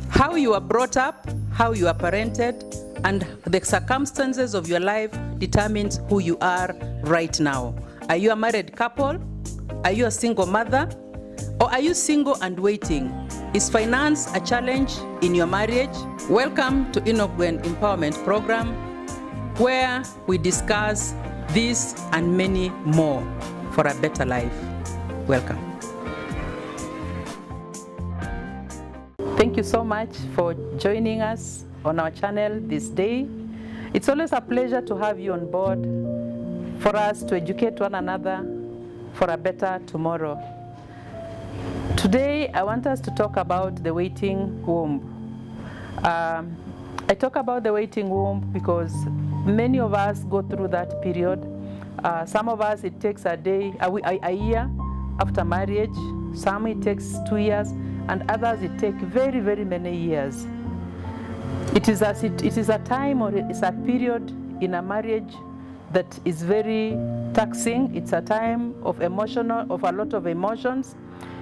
How you are brought up, how you are parented, and the circumstances of your life determines who you are right now. Are you a married couple? Are you a single mother? Or are you single and waiting? Is finance a challenge in your marriage? Welcome to Enoch Gwen Empowerment Program, where we discuss this and many more for a better life. Welcome. Thank you so much for joining us on our channel this day. It's always a pleasure to have you on board for us to educate one another for a better tomorrow. Today, I want us to talk about the waiting womb. I talk about the waiting womb because many of us go through that period. Some of us, it takes a year after marriage. Some it takes 2 years, and others it takes very, very many years. It is a time, or it's a period in a marriage that is very taxing. It's a time of a lot of emotions.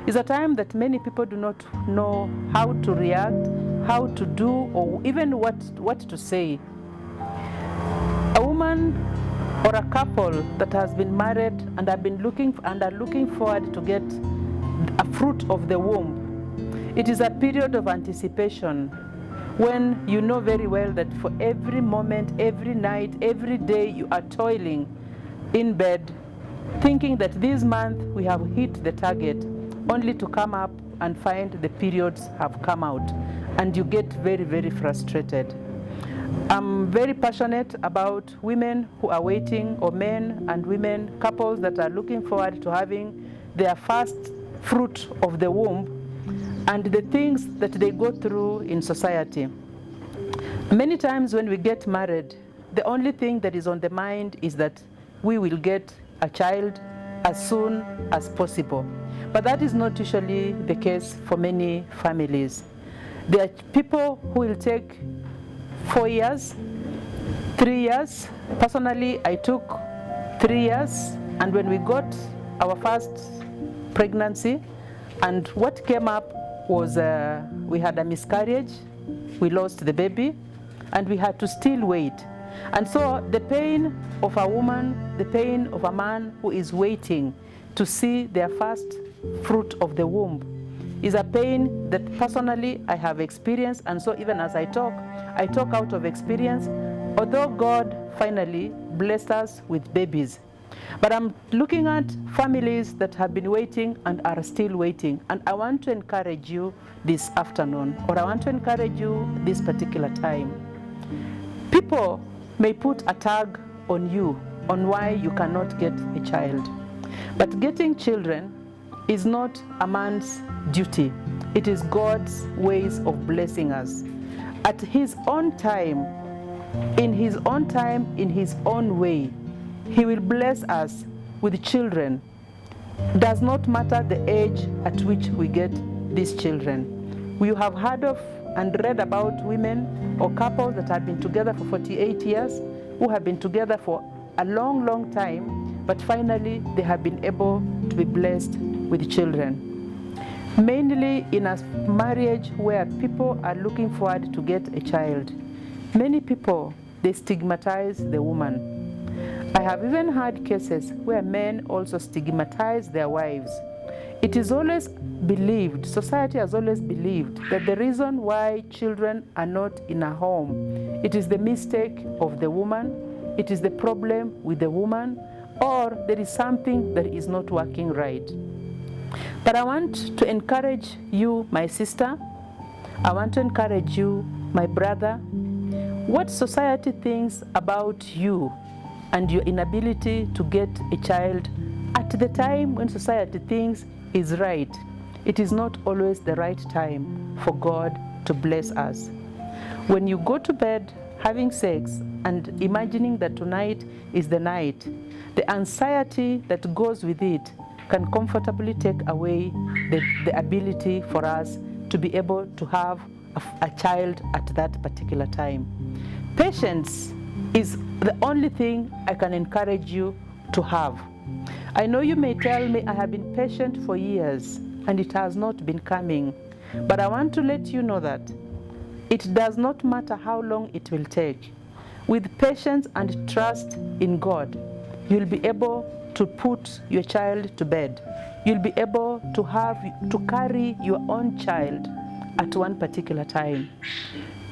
It's a time that many people do not know how to react, how to do, or even what to say. A woman or a couple that has been married and are looking forward to get a fruit of the womb. It is a period of anticipation when you know very well that for every moment, every night, every day you are toiling in bed, thinking that this month we have hit the target, only to come up and find the periods have come out, and you get very, very frustrated. I'm very passionate about women who are waiting, or men and women, couples that are looking forward to having their first fruit of the womb, and the things that they go through in society. Many times when we get married, the only thing that is on the mind is that we will get a child as soon as possible. But that is not usually the case for many families. There are people who will take 4 years, 3 years. Personally, I took 3 years, and when we got our first pregnancy, and what came up was we had a miscarriage, we lost the baby, and we had to still wait. And so the pain of a woman, the pain of a man who is waiting to see their first fruit of the womb is a pain that personally I have experienced. And so even as I talk out of experience, although God finally blessed us with babies. But I'm looking at families that have been waiting and are still waiting. And I want to encourage you this afternoon, or I want to encourage you this particular time. People may put a tag on you on why you cannot get a child. But getting children is not a man's duty. It is God's ways of blessing us. At His own time, in His own way, He will bless us with children. Does not matter the age at which we get these children. We have heard of and read about women or couples that have been together for 48 years, who have been together for a long, long time, but finally they have been able to be blessed with children. Mainly in a marriage where people are looking forward to get a child, many people, they stigmatize the woman. I have even had cases where men also stigmatize their wives. It is always believed, society has always believed, that the reason why children are not in a home, it is the mistake of the woman, it is the problem with the woman, or there is something that is not working right. But I want to encourage you, my sister. I want to encourage you, my brother. What society thinks about you and your inability to get a child at the time when society thinks is right, it is not always the right time for God to bless us. When you go to bed having sex and imagining that tonight is the night, the anxiety that goes with it can comfortably take away the ability for us to be able to have a child at that particular time. Patience is the only thing I can encourage you to have. I know you may tell me I have been patient for years and it has not been coming, but I want to let you know that it does not matter how long it will take. With patience and trust in God, you'll be able to put your child to bed. You'll be able to carry your own child at one particular time.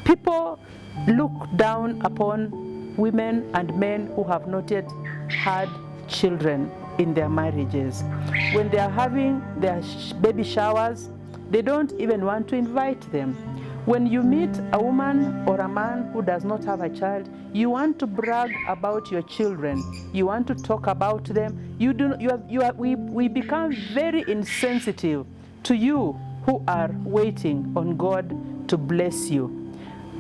People look down upon women and men who have not yet had children in their marriages. When they are having their baby showers, they don't even want to invite them. When you meet a woman or a man who does not have a child, you want to brag about your children. You want to talk about them. We become very insensitive to you who are waiting on God to bless you.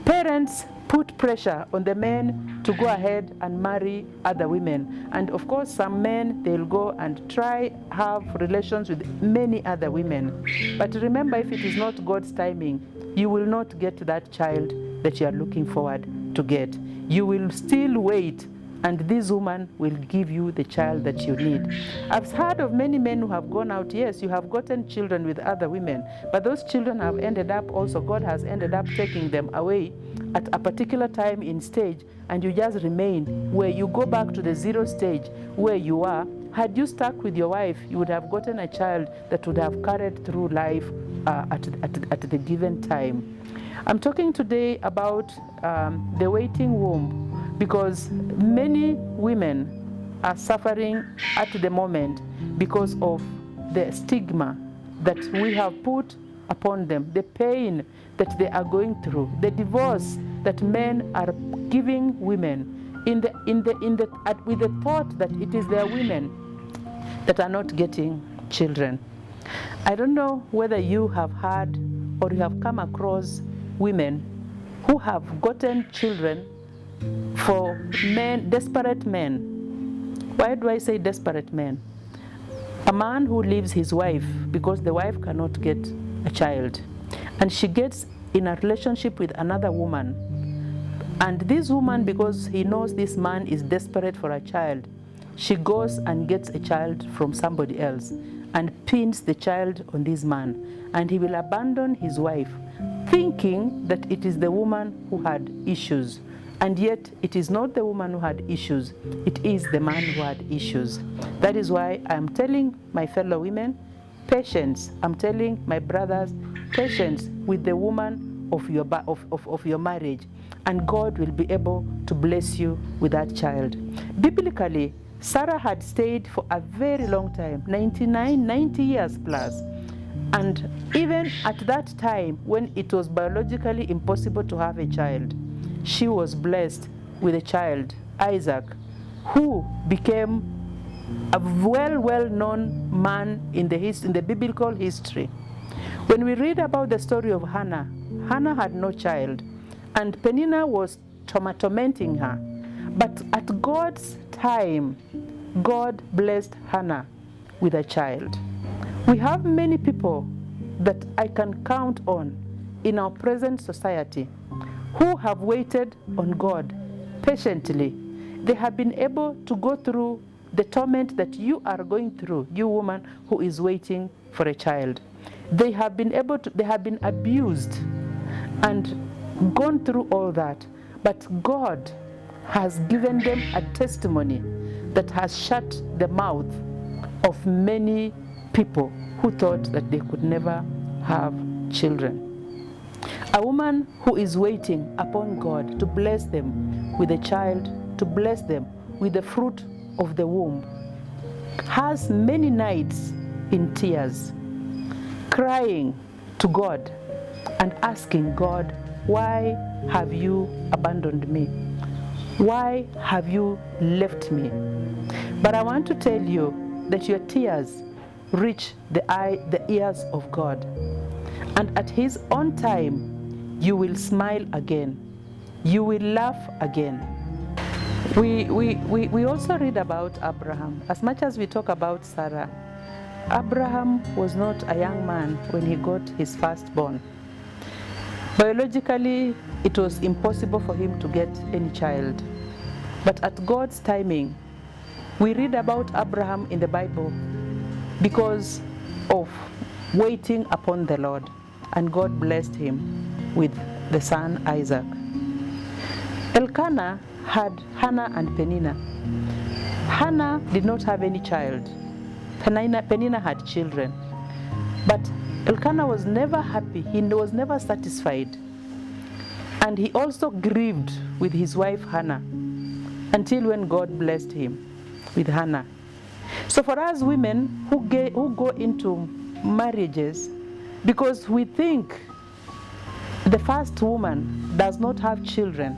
Parents put pressure on the men to go ahead and marry other women. And of course, some men, they'll go and try have relations with many other women. But remember, if it is not God's timing, you will not get that child that you are looking forward to get. You will still wait, and this woman will give you the child that you need. I've heard of many men who have gone out. Yes, you have gotten children with other women, but those children have ended up also, God has ended up taking them away at a particular time in stage, and you just remain where you go back to the zero stage where you are. Had you stuck with your wife, you would have gotten a child that would have carried through life at the given time. I'm talking today about the waiting womb, because many women are suffering at the moment because of the stigma that we have put upon them, the pain that they are going through, the divorce that men are giving women with the thought that it is their women that are not getting children. I don't know whether you have heard or you have come across women who have gotten children for men, desperate men. Why do I say desperate men? A man who leaves his wife because the wife cannot get a child, and she gets in a relationship with another woman. And this woman, because he knows this man is desperate for a child, she goes and gets a child from somebody else and pins the child on this man, and he will abandon his wife, thinking that it is the woman who had issues. And yet it is not the woman who had issues, it is the man who had issues. That is why I'm telling my fellow women, patience. I'm telling my brothers, patience with the woman of your marriage, and God will be able to bless you with that child. Biblically, Sarah had stayed for a very long time, 90 years plus. And even at that time, when it was biologically impossible to have a child, she was blessed with a child, Isaac, who became a well-known man in the biblical history. When we read about the story of Hannah, Hannah had no child, and Peninnah was tormenting her. But at God's time, God blessed Hannah with a child. We have many people that I can count on in our present society who have waited on God patiently. They have been able to go through the torment that you are going through, you woman who is waiting for a child. They have been abused and gone through all that, but God has given them a testimony that has shut the mouth of many people who thought that they could never have children. A woman who is waiting upon God to bless them with a child, to bless them with the fruit of the womb, has many nights in tears, crying to God and asking God, why have you abandoned me? Why have you left me? But I want to tell you that your tears reach the ears of God. And at His own time, you will smile again. You will laugh again. We also read about Abraham. As much as we talk about Sarah, Abraham was not a young man when he got his firstborn. Biologically, it was impossible for him to get any child. But at God's timing, We read about Abraham in the Bible because of waiting upon the Lord, and God blessed him with the son Isaac. Elkanah had Hannah and Peninnah. Hannah did not have any child. Peninnah had children. But Elkanah was never happy. He was never satisfied. And he also grieved with his wife Hannah until when God blessed him with Hannah. So for us women who go into marriages because we think the first woman does not have children,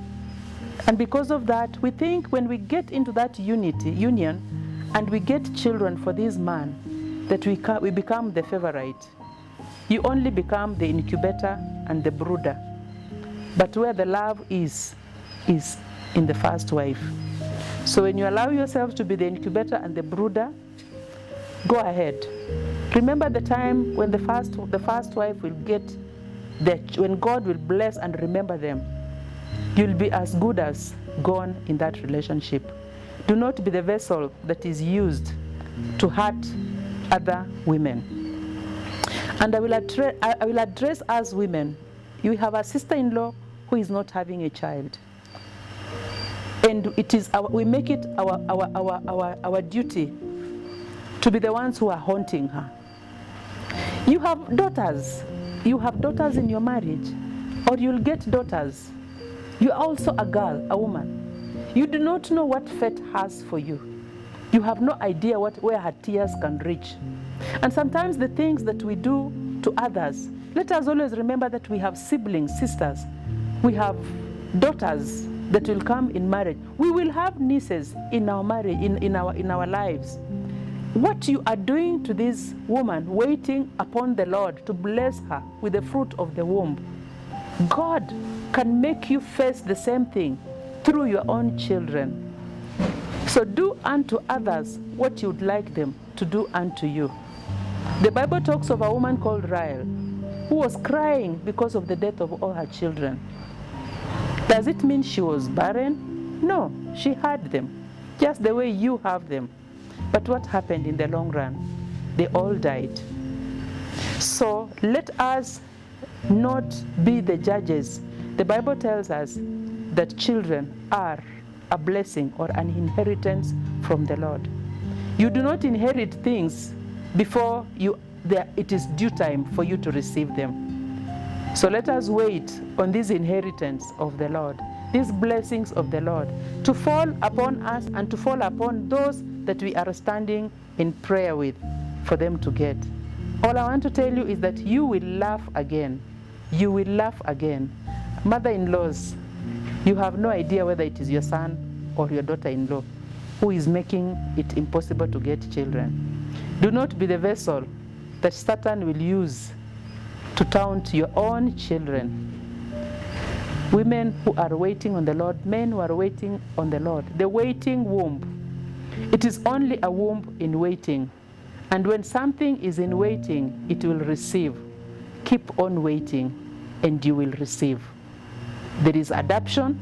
and because of that we think when we get into that union and we get children for this man that we become the favorite. You only become the incubator and the brooder. But where the love is in the first wife. So when you allow yourself to be the incubator and the brooder, go ahead. Remember the time when the first wife will get when God will bless and remember them. You'll be as good as gone in that relationship. Do not be the vessel that is used to hurt other women. And I will address us women. You have a sister-in-law who is not having a child. And it is we make it our duty to be the ones who are haunting her. You have daughters. You have daughters in your marriage, or you'll get daughters. You are also a girl, a woman. You do not know what fate has for you. You have no idea where her tears can reach. And sometimes the things that we do to others, let us always remember that we have siblings, sisters. We have daughters that will come in marriage. We will have nieces in our marriage, in our lives. What you are doing to this woman, waiting upon the Lord to bless her with the fruit of the womb, God can make you face the same thing through your own children. So do unto others what you would like them to do unto you. The Bible talks of a woman called Rahel who was crying because of the death of all her children. Does it mean she was barren? No, she had them, just the way you have them. But what happened in the long run? They all died. So let us not be the judges. The Bible tells us that children are a blessing or an inheritance from the Lord. You do not inherit things before it is due time for you to receive them. So let us wait on this inheritance of the Lord, these blessings of the Lord, to fall upon us and to fall upon those that we are standing in prayer with for them to get. All I want to tell you is that you will laugh again. You will laugh again. Mother-in-laws, you have no idea whether it is your son or your daughter-in-law who is making it impossible to get children. Do not be the vessel that Satan will use to taunt your own children. Women who are waiting on the Lord, men who are waiting on the Lord, the waiting womb. It is only a womb in waiting. And when something is in waiting, it will receive. Keep on waiting and you will receive. There is adoption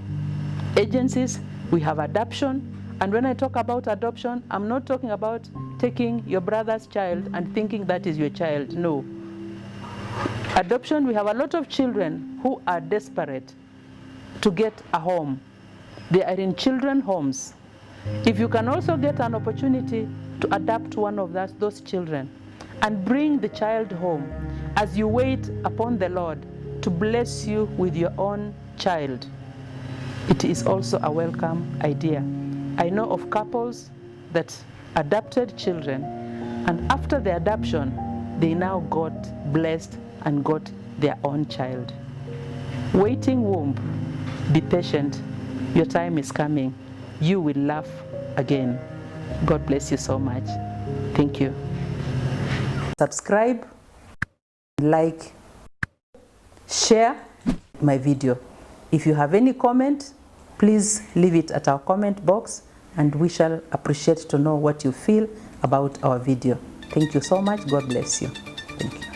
agencies. We have adoption. And when I talk about adoption, I'm not talking about taking your brother's child and thinking that is your child. No. Adoption, we have a lot of children who are desperate to get a home. They are in children's homes. If you can also get an opportunity to adopt one of those children and bring the child home as you wait upon the Lord to bless you with your own child, it is also a welcome idea. I know of couples that adopted children, and after the adoption, they now got blessed and got their own child. Waiting womb, be patient. Your time is coming. You will laugh again. God bless you so much. Thank you. Subscribe, like, share my video. If you have any comment, please leave it at our comment box and we shall appreciate to know what you feel about our video. Thank you so much. God bless you. Thank you.